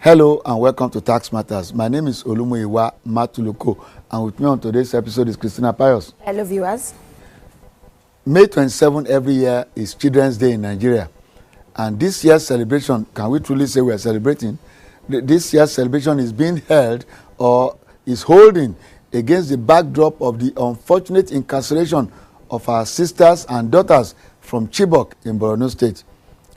Hello and welcome to Tax Matters. My name is Olumuyiwa Matuluko, and with me on today's episode is Christina Pius. Hello viewers. May 27 every year is Children's Day in Nigeria, and this year's celebration, can we truly say we are celebrating? This year's celebration is being held or is holding against the backdrop of the unfortunate incarceration of our sisters and daughters from Chibok in Borno State.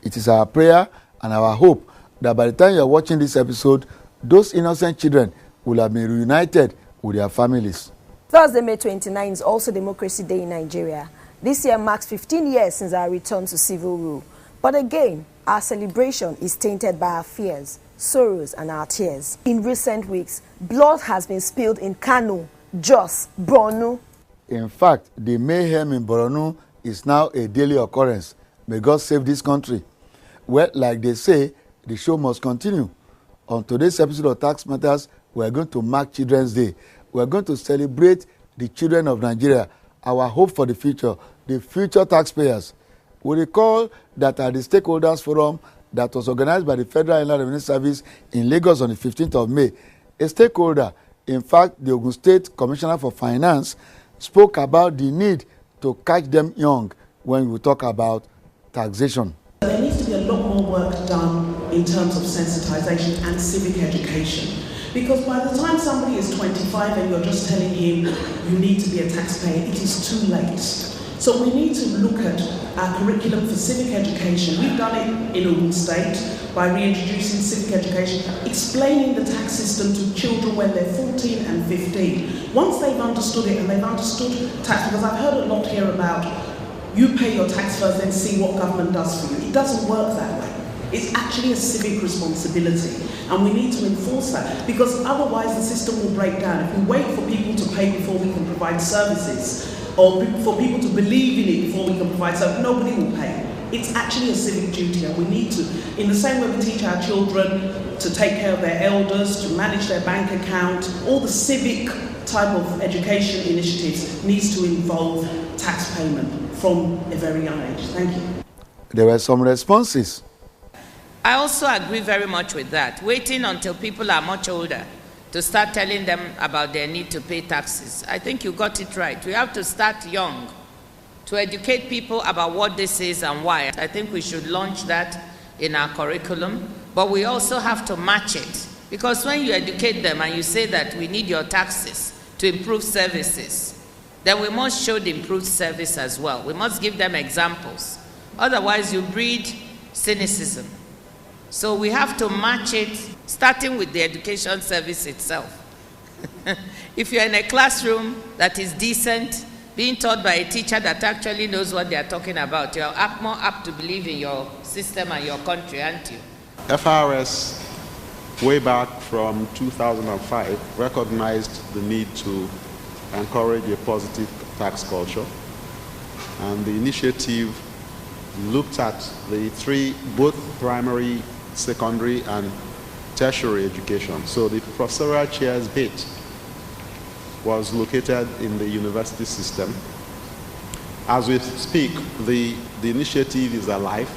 It is our prayer and our hope that by the time you are watching this episode, those innocent children will have been reunited with their families. Thursday, May 29 is also Democracy Day in Nigeria. This year marks 15 years since our return to civil rule. But again, our celebration is tainted by our fears, sorrows, and our tears. In recent weeks, blood has been spilled in Kano, Jos, Borno. In fact, the mayhem in Borno is now a daily occurrence. May God save this country. Well, like they say, the show must continue. On today's episode of Tax Matters, we are going to mark Children's Day. We are going to celebrate the children of Nigeria, our hope for the future taxpayers. We recall that at the Stakeholders Forum that was organized by the Federal Inland Revenue Service in Lagos on the 15th of May, a stakeholder, in fact, the Ogun State Commissioner for Finance, spoke about the need to catch them young when we talk about taxation. There needs to be a lot more work done in terms of sensitization and civic education. Because by the time somebody is 25 and you're just telling him you need to be a taxpayer, it is too late. So we need to look at our curriculum for civic education. We've done it in Ogun State by reintroducing civic education, explaining the tax system to children when they're 14 and 15. Once they've understood it and they've understood tax, because I've heard a lot here about you pay your tax first, then see what government does for you. It doesn't work that way. It's actually a civic responsibility, and we need to enforce that, because otherwise the system will break down. If we wait for people to pay before we can provide services, or for people to believe in it before we can provide services, nobody will pay. It's actually a civic duty, and we need to, in the same way we teach our children to take care of their elders, to manage their bank account, all the civic type of education initiatives needs to involve tax payment from a very young age. Thank you. There were some responses. I also agree very much with that. Waiting until people are much older to start telling them about their need to pay taxes. I think you got it right. We have to start young to educate people about what this is and why. I think we should launch that in our curriculum, but we also have to match it. Because when you educate them and you say that we need your taxes to improve services, then we must show the improved service as well. We must give them examples. Otherwise, you breed cynicism. So we have to match it, starting with the education service itself. If you're in a classroom that is decent, being taught by a teacher that actually knows what they are talking about, you're more apt to believe in your system and your country, aren't you? FRS, way back from 2005, recognized the need to encourage a positive tax culture, and the initiative looked at the three, both primary, secondary, and tertiary education. So the professorial chair's bit was located in the university system. As we speak, the initiative is alive,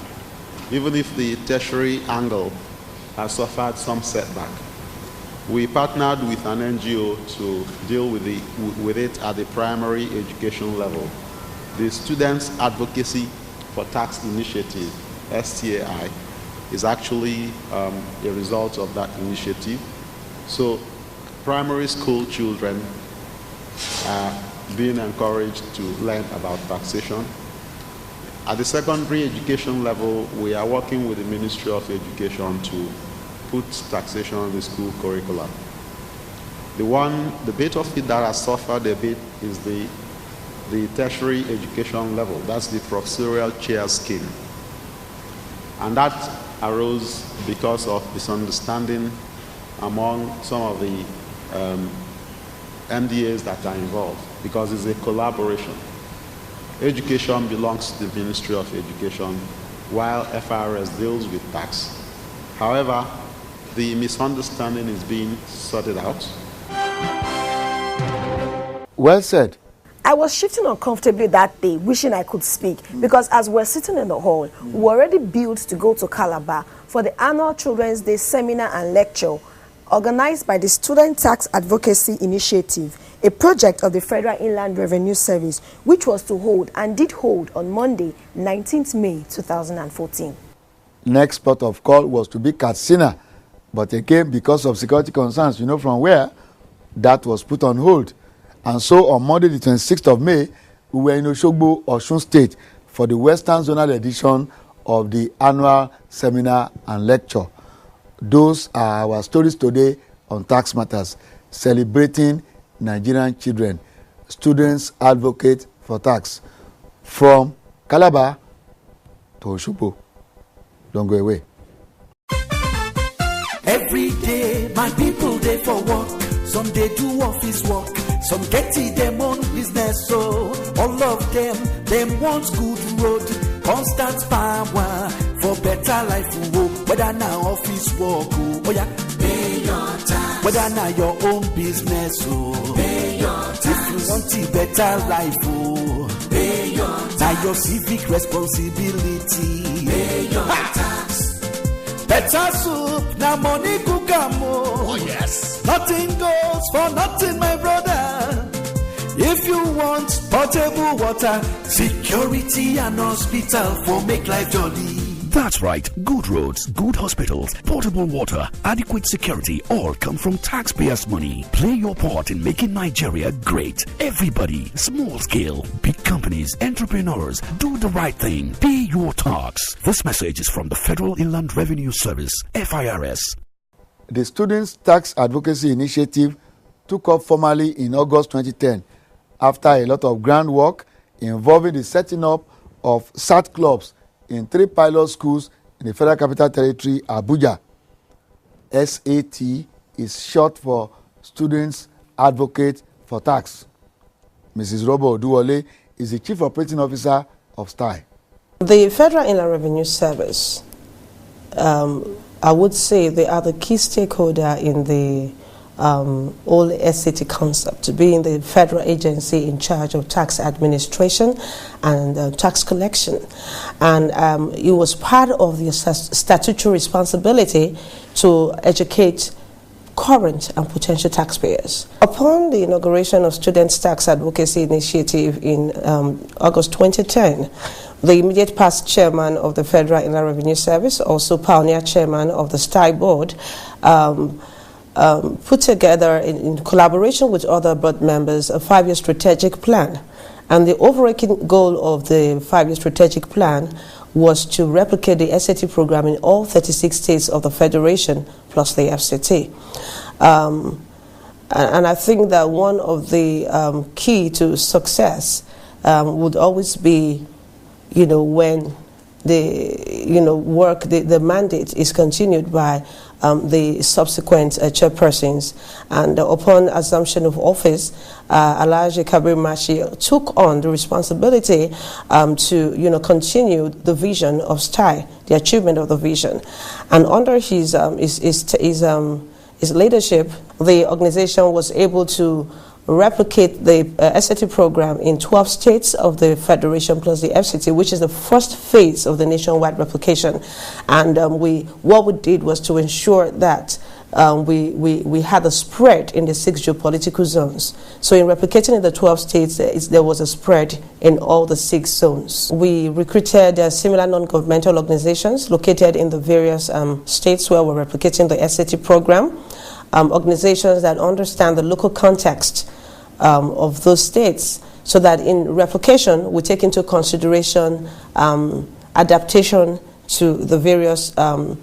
even if the tertiary angle has suffered some setback. We partnered with an NGO to deal with it at the primary education level. The Students Advocacy for Tax Initiative, STAI, is actually a result of that initiative. So primary school children are being encouraged to learn about taxation. At the secondary education level, we are working with the Ministry of Education to put taxation on the school curriculum. The bit of it that has suffered a bit is the tertiary education level. That's the professorial chair scheme. And that arose because of misunderstanding among some of the MDAs that are involved, because it's a collaboration. Education belongs to the Ministry of Education, while FRS deals with tax. However, the misunderstanding is being sorted out. Well said. I was shifting uncomfortably that day, wishing I could speak, because as we're sitting in the hall, we were already built to go to Calabar for the annual Children's Day seminar and lecture organized by the Student Tax Advocacy Initiative, a project of the Federal Inland Revenue Service, which was to hold and did hold on Monday, 19th May 2014. Next port of call was to be Katsina, but again, because of security concerns, you know from where, that was put on hold. And so on Monday, the 26th of May, we were in Oshogbo, Osun State, for the Western Zonal edition of the annual seminar and lecture. Those are our stories today on Tax Matters, celebrating Nigerian children. Students advocate for tax. From Calabar to Oshogbo. Don't go away. Every day, my people they for work. Some they do office work. Some get them own business. So all of them want good road, constant power for better life. Whether now office work, oh yeah, pay your tax. Whether now your own business, oh pay your tax. If you want a better life, oh pay your tax. Now your civic responsibility, pay your tax. Better soup, now money cook oh yes. Nothing goes for nothing, my brother. If you want potable water, security and hospital for make life jolly. That's right. Good roads, good hospitals, portable water, adequate security all come from taxpayers' money. Play your part in making Nigeria great. Everybody, small scale, big companies, entrepreneurs, do the right thing. Pay your tax. This message is from the Federal Inland Revenue Service, FIRS. The Students Tax Advocacy Initiative took off formally in August 2010 after a lot of groundwork involving the setting up of SAT clubs in 3 pilot schools in the Federal Capital Territory, Abuja. SAT is short for Students Advocate for Tax. Mrs. Robo Oduwole is the Chief Operating Officer of STAI. The Federal Inland Revenue Service, I would say they are the key stakeholder in the whole SAT concept, being the federal agency in charge of tax administration and tax collection. And it was part of the statutory responsibility to educate current and potential taxpayers. Upon the inauguration of Students Tax Advocacy Initiative in August 2010, the immediate past chairman of the Federal Inland Revenue Service, also pioneer chairman of the STAI board, put together in collaboration with other board members a 5-year strategic plan. And the overarching goal of the 5-year strategic plan was to replicate the SAT program in all 36 states of the Federation plus the FCT. And I think that one of the key to success would always be, when the mandate is continued by the subsequent chairpersons. And upon assumption of office, Alhaji Kabir Mashi took on the responsibility to continue the vision of STAI, the achievement of the vision. And under his leadership, the organization was able to replicate the SAT program in 12 states of the Federation plus the FCT, which is the first phase of the nationwide replication. And what we did was to ensure that we had a spread in the 6 geopolitical zones. So in replicating in the 12 states, there was a spread in all the 6 zones. We recruited similar non-governmental organizations located in the various states where we're replicating the SAT program. Organizations that understand the local context of those states, so that in replication we take into consideration adaptation to the various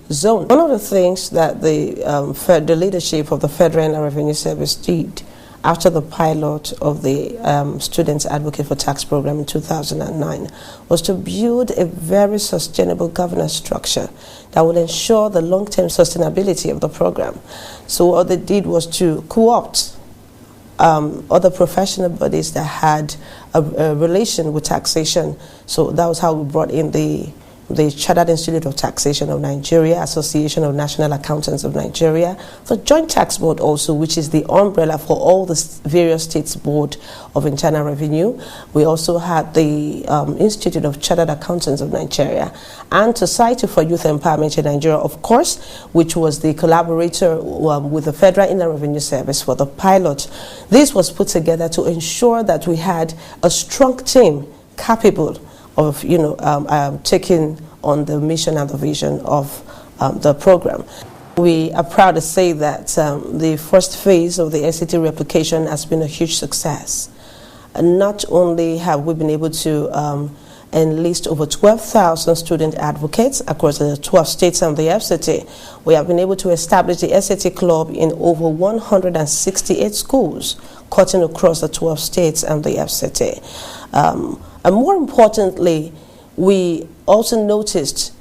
zones. One of the things that the leadership of the Federal Inland Revenue Service did after the pilot of the Students Advocate for Tax program in 2009 was to build a very sustainable governance structure that will ensure the long-term sustainability of the program. So what they did was to co-opt other professional bodies that had a relation with taxation. So that was how we brought in the the Chartered Institute of Taxation of Nigeria, Association of National Accountants of Nigeria, the Joint Tax Board also, which is the umbrella for all the various states' board of internal revenue. We also had the Institute of Chartered Accountants of Nigeria, and Society for Youth Empowerment in Nigeria, of course, which was the collaborator with the Federal Inland Revenue Service for the pilot. This was put together to ensure that we had a strong team capable of taking on the mission and the vision of the program. We are proud to say that the first phase of the STAI replication has been a huge success. And not only have we been able to enlist over 12,000 student advocates across the 12 states and the FCT, we have been able to establish the STAI Club in over 168 schools, cutting across the 12 states and the FCT. And more importantly, we also noticed,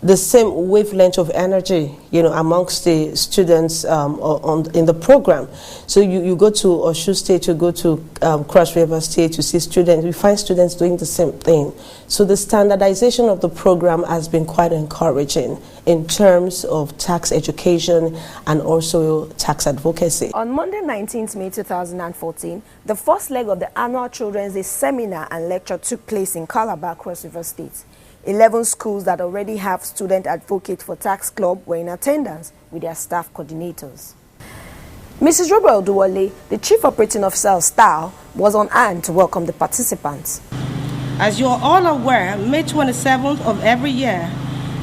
the same wavelength of energy, amongst the students in the program. So you go to Osun State, you go to Cross River State, you see students, we find students doing the same thing. So the standardization of the program has been quite encouraging in terms of tax education and also tax advocacy. On Monday, 19th May 2014, the first leg of the annual Children's Day seminar and lecture took place in Calabar, Cross River State. 11 schools that already have student advocate for tax club were in attendance with their staff coordinators. Mrs. Robert Duwale, the Chief Operating Officer of STAI, was on hand to welcome the participants. As you are all aware, May 27th of every year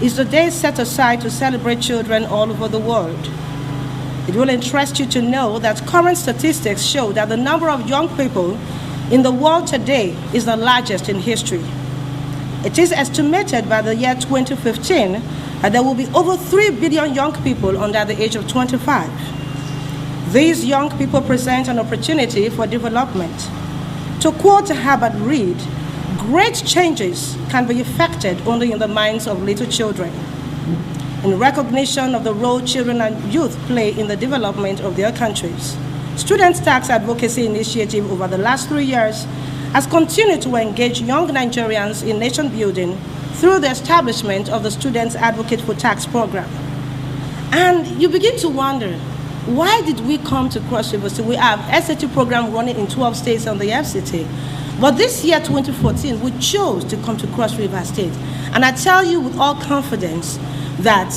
is the day set aside to celebrate children all over the world. It will interest you to know that current statistics show that the number of young people in the world today is the largest in history. It is estimated by the year 2015 that there will be over 3 billion young people under the age of 25. These young people present an opportunity for development. To quote Herbert Reed, great changes can be effected only in the minds of little children. In recognition of the role children and youth play in the development of their countries, Student Tax Advocacy Initiative over the last 3 years has continued to engage young Nigerians in nation building through the establishment of the Students Advocate for Tax program. And you begin to wonder, why did we come to Cross River State? We have STAI program running in 12 states on the FCT. But this year, 2014, we chose to come to Cross River State. And I tell you with all confidence that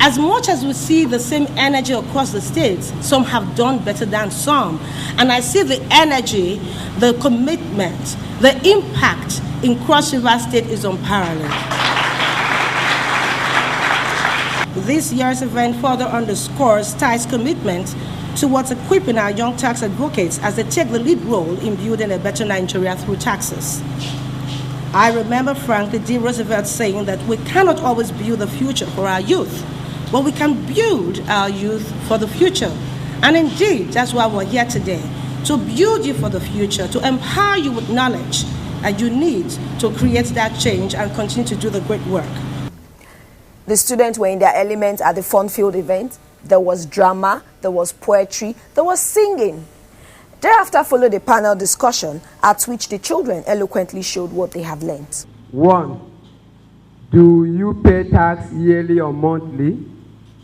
as much as we see the same energy across the states, some have done better than some. And I see the energy, the commitment, the impact in Cross River State is unparalleled. This year's event further underscores STAI's commitment towards equipping our young tax advocates as they take the lead role in building a better Nigeria through taxes. I remember Franklin D. Roosevelt saying that we cannot always build the future for our youth, but we can build our youth for the future. And indeed, that's why we're here today, to build you for the future, to empower you with knowledge that you need to create that change and continue to do the great work. The students were in their element at the fun-filled event. There was drama, there was poetry, there was singing. Thereafter followed a panel discussion at which the children eloquently showed what they have learned. 1. Do you pay tax yearly or monthly?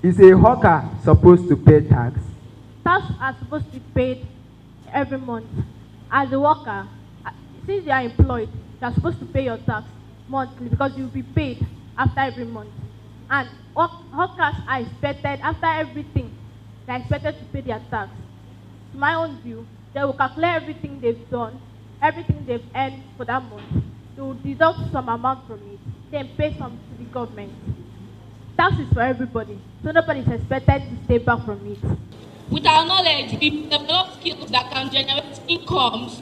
Is a hawker supposed to pay tax? Tax are supposed to be paid every month. As a worker, since you are employed, you are supposed to pay your tax monthly because you will be paid after every month. And hawkers are expected, after everything, they are expected to pay their tax. To my own view, they will calculate everything they've done, everything they've earned for that month. They will deduct some amount from it, then pay some to the government. Tax is for everybody, so nobody is expected to stay back from it. With our knowledge, we develop skills that can generate incomes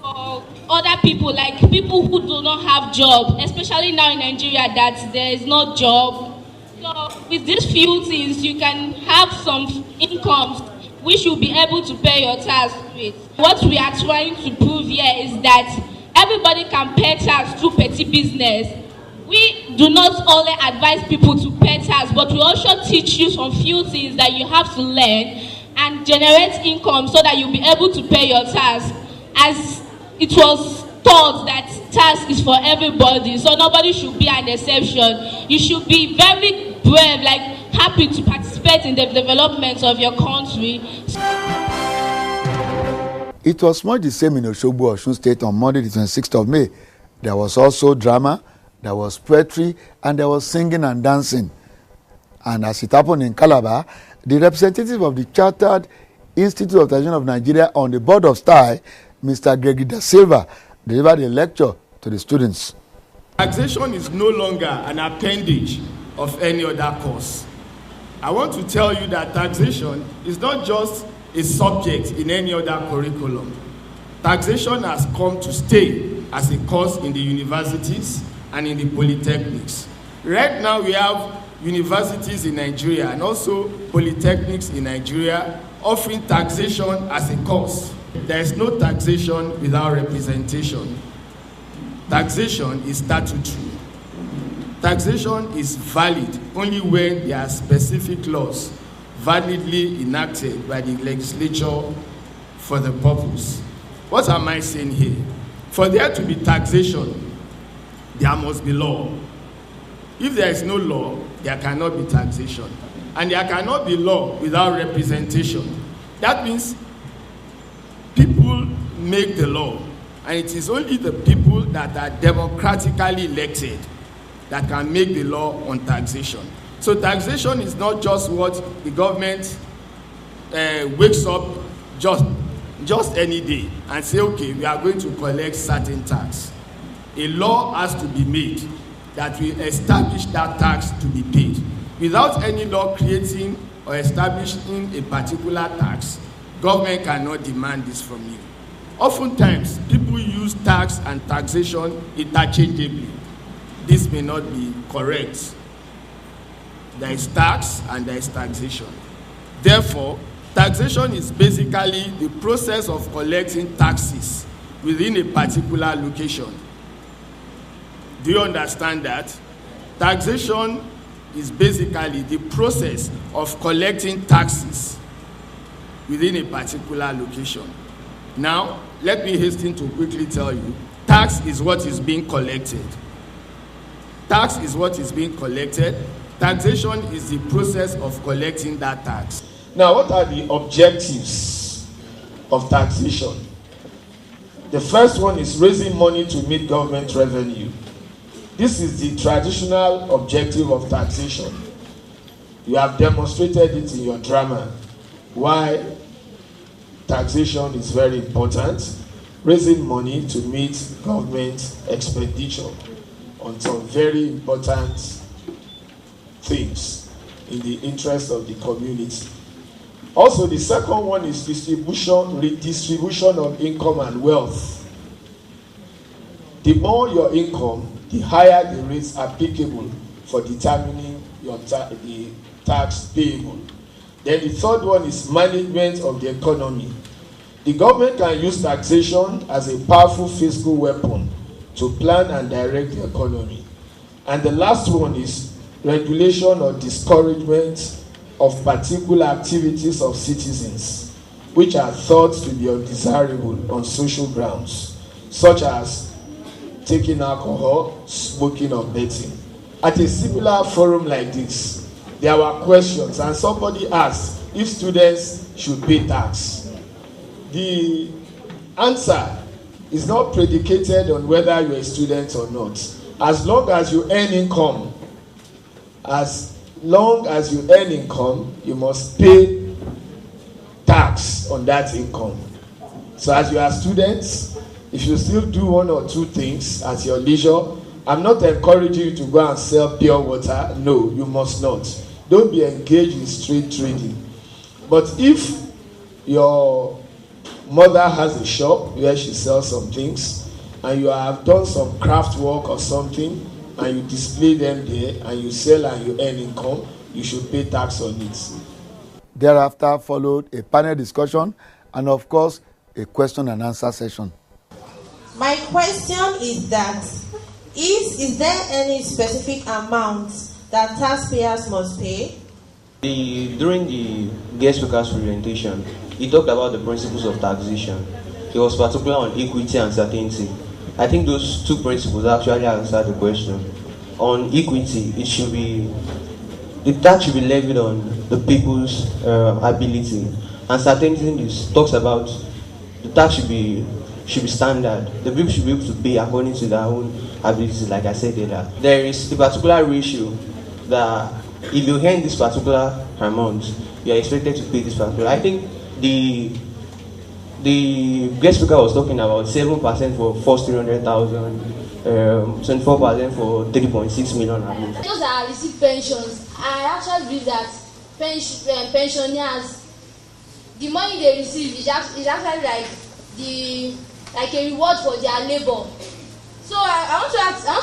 for other people, like people who do not have jobs, especially now in Nigeria that there is no job. So with these few things, you can have some incomes which you'll be able to pay your tax with. What we are trying to prove here is that everybody can pay tax through petty business. We do not only advise people to pay tax, but we also teach you some few things that you have to learn and generate income so that you'll be able to pay your tax. As it was thought that tax is for everybody, so nobody should be an exception. You should be very brave, like happy to participate in the development of your country. It was much the same in Osogbo, Osun State on Monday the 26th of May. There was also drama, there was poetry, and there was singing and dancing. And as it happened in Calabar, the representative of the Chartered Institute of Taxation of Nigeria on the board of STAI, Mr. Gregory Da Silva, delivered a lecture to the students. Taxation is no longer an appendage of any other course. I want to tell you that taxation is not just a subject in any other curriculum. Taxation has come to stay as a course in the universities and in the polytechnics. Right now we have universities in Nigeria and also polytechnics in Nigeria offering taxation as a course. There is no taxation without representation. Taxation is statutory. Taxation is valid only when there are specific laws validly enacted by the legislature for the purpose. What am I saying here? For there to be taxation, there must be law. If there is no law, there cannot be taxation. And there cannot be law without representation. That means people make the law, and it is only the people that are democratically elected that can make the law on taxation. So taxation is not just what the government wakes up just any day and say, okay, we are going to collect certain tax. A law has to be made that will establish that tax to be paid. Without any law creating or establishing a particular tax, government cannot demand this from you. Oftentimes, people use tax and taxation interchangeably. This may not be correct. There is tax and there is taxation. Therefore, taxation is basically the process of collecting taxes within a particular location. Do you understand that? Taxation is basically the process of collecting taxes within a particular location. Now, let me hasten to quickly tell you, tax is what is being collected. Tax is what is being collected. Taxation is the process of collecting that tax. Now, what are the objectives of taxation? The first one is raising money to meet government revenue. This is the traditional objective of taxation. You have demonstrated it in your drama. Why taxation is very important. Raising money to meet government expenditure on some very important things in the interest of the community. Also, the second one is redistribution of income and wealth. The more your income, the higher the rates applicable for determining the tax payable. Then the third one is management of the economy. The government can use taxation as a powerful fiscal weapon to plan and direct the economy. And the last one is regulation or discouragement of particular activities of citizens which are thought to be undesirable on social grounds, such as taking alcohol, smoking, or betting. At a similar forum like this, there were questions, and somebody asked if students should pay tax. The answer is not predicated on whether you're a student or not. As long as you earn income, you must pay tax on that income. So as you are students, if you still do one or two things at your leisure, I'm not encouraging you to go and sell pure water. No, you must not. Don't be engaged in street trading. But if your mother has a shop where she sells some things, and you have done some craft work or something, and you display them there, and you sell and you earn income, you should pay tax on it. Thereafter followed a panel discussion and, of course, a question and answer session. My question is that, is there any specific amount that taxpayers must pay? During the guest speaker's presentation, he talked about the principles of taxation. He was particular on equity and certainty. I think those two principles actually answer the question. On equity, it should be, the tax should be levied on the people's ability. And certainty talks about the tax should be standard. The people should be able to pay according to their own abilities, like I said earlier. There is a particular ratio that if you earn this particular amount, you are expected to pay this particular. I think the guest speaker was talking about 7% for first 300,000, 24% for 3.6 million. Those that receive pensions, I actually believe that pensioners, the money they receive is actually like a reward for their labor. So I want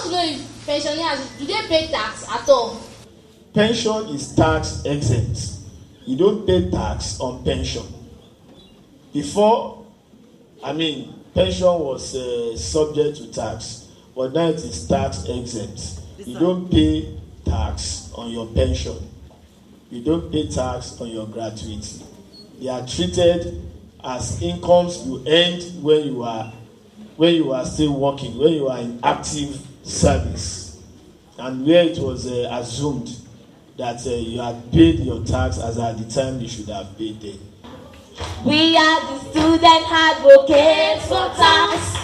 to know if pensioners, do they pay tax at all? Pension is tax exempt. You don't pay tax on pension. Before, pension was subject to tax, but now it is tax exempt. You don't pay tax on your pension. You don't pay tax on your gratuity. They are treated as incomes you earned when you are still working, when you are in active service, and where it was assumed that you had paid your tax as at the time you should have paid it. We are the student advocates for tax,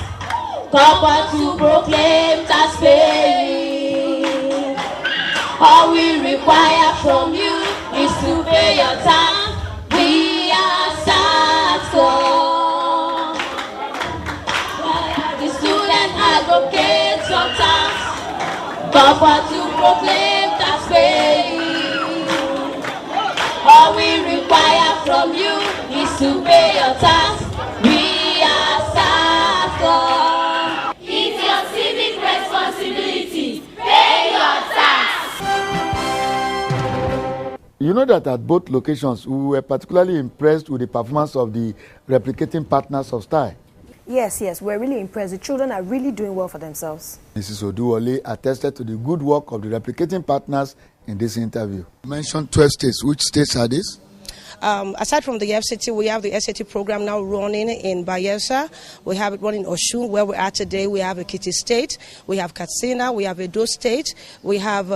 called to proclaim tax paying. All we require from you is to pay your tax. We are STAI. The student advocates for tax, called to proclaim tax paying. All we require from you is to pay your tax. We are STAI. It's your civic responsibility. Pay your tax. You know that at both locations, we were particularly impressed with the performance of the replicating partners of STAI. Yes, we're really impressed. The children are really doing well for themselves. Mrs. Oduwole attested to the good work of the replicating partners in this interview. You mentioned 12 states. Which states are these? Aside from the FCT, we have the SAT program now running in Bayelsa. We have it running in Osun, where we are today. We have Ekiti State. We have Katsina. We have Edo State. We have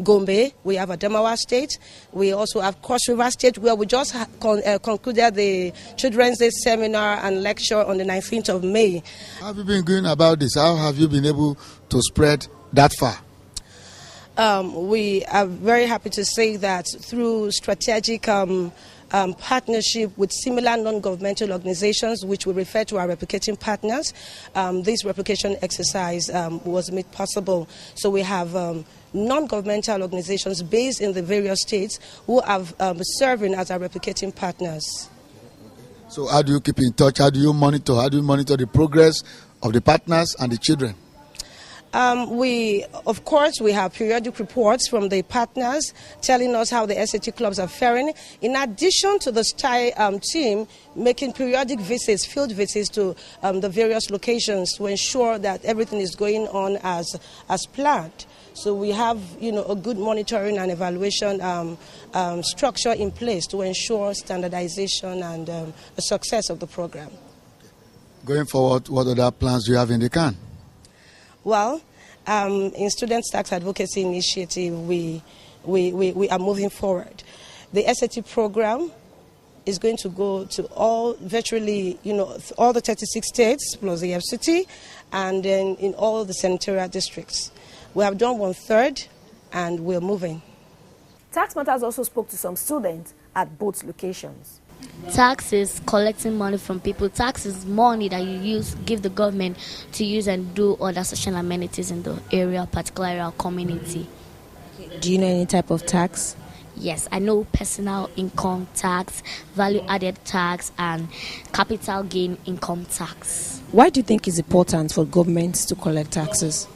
Gombe. We have Adamawa State. We also have Cross River State, where we just concluded the Children's Day seminar and lecture on the 19th of May. How have you been going about this? How have you been able to spread that far? We are very happy to say that through strategic partnership with similar non-governmental organizations, which we refer to our replicating partners, this replication exercise was made possible. So we have non-governmental organizations based in the various states who are serving as our replicating partners. So how do you keep in touch? How do you monitor the progress of the partners and the children? Of course, we have periodic reports from the partners telling us how the SAT clubs are faring. In addition to the STAI team making periodic visits, field visits to the various locations to ensure that everything is going on as planned. So we have, a good monitoring and evaluation structure in place to ensure standardization and the success of the program. Going forward, what other plans do you have in the can? Well, in Student Tax Advocacy Initiative, we are moving forward. The SAT program is going to go to virtually all the 36 states plus the FCT, and then in all the senatorial districts. We have done 1/3, and we're moving. Tax Matters also spoke to some students at both locations. Tax is collecting money from people. Tax is money that you give the government to use and do other social amenities in the area, particularly our community. Do you know any type of tax? Yes, I know personal income tax, value-added tax, and capital gain income tax. Why do you think it's important for governments to collect taxes?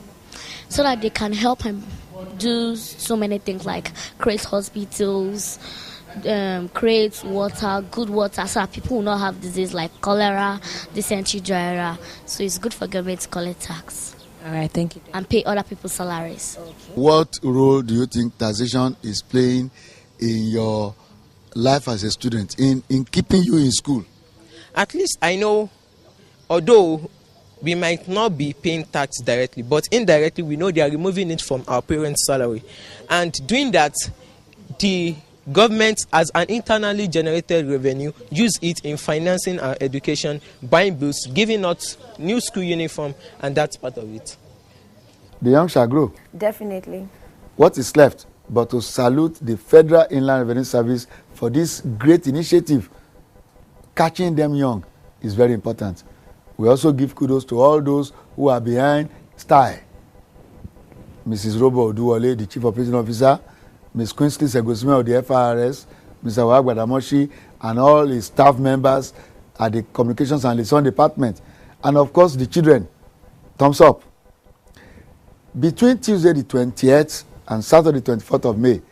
So that they can help and do so many things like create hospitals, create water, good water, so that people will not have disease like cholera, dysentery, diarrhea. So it's good for government to collect tax. All right, thank you. And pay other people's salaries. Okay. What role do you think taxation is playing in your life as a student, in keeping you in school? At least I know, although we might not be paying tax directly, but indirectly we know they are removing it from our parents' salary. And doing that, the government, as an internally generated revenue, use it in financing our education, buying books, giving us new school uniform, and that's part of it. The young shall grow. Definitely. What is left but to salute the Federal Inland Revenue Service for this great initiative. Catching them young is very important. We also give kudos to all those who are behind STAI. Mrs. Robo Oduwole, the Chief Operating Officer, Ms. Quinsley Segosime of the FRS, Mr. Wagwadamoshi, and all his staff members at the Communications and Liaison Department. And of course, the children. Thumbs up. Between Tuesday the 20th and Saturday the 24th of May,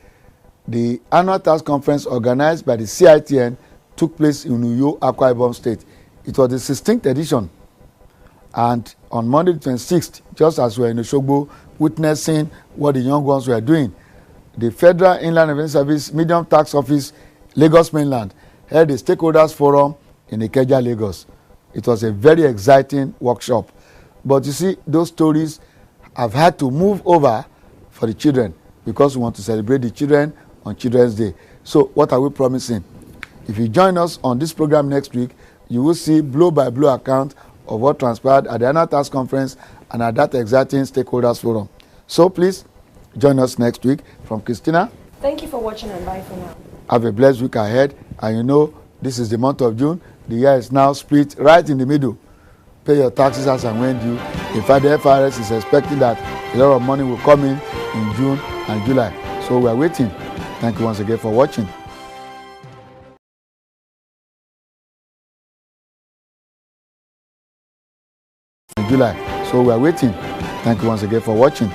the annual tax conference organized by the CITN took place in Uyo, Akwa Ibom State. It was the 16th edition. And on Monday the 26th, just as we were in Osogbo, witnessing what the young ones were doing, the Federal Inland Revenue Service Medium Tax Office, Lagos Mainland, held a stakeholders forum in Ikeja, Lagos. It was a very exciting workshop. But you see, those stories have had to move over for the children because we want to celebrate the children on Children's Day. So what are we promising? If you join us on this program next week, you will see blow-by-blow account of what transpired at the annual tax conference and at that exciting stakeholders forum. So please join us next week. From Christina. Thank you for watching and bye for now. Have a blessed week ahead. And you know, this is the month of June. The year is now split right in the middle. Pay your taxes as and when due. In fact, the FRS is expecting that a lot of money will come in June and July. So we are waiting. Thank you once again for watching. In July. So we are waiting. Thank you once again for watching.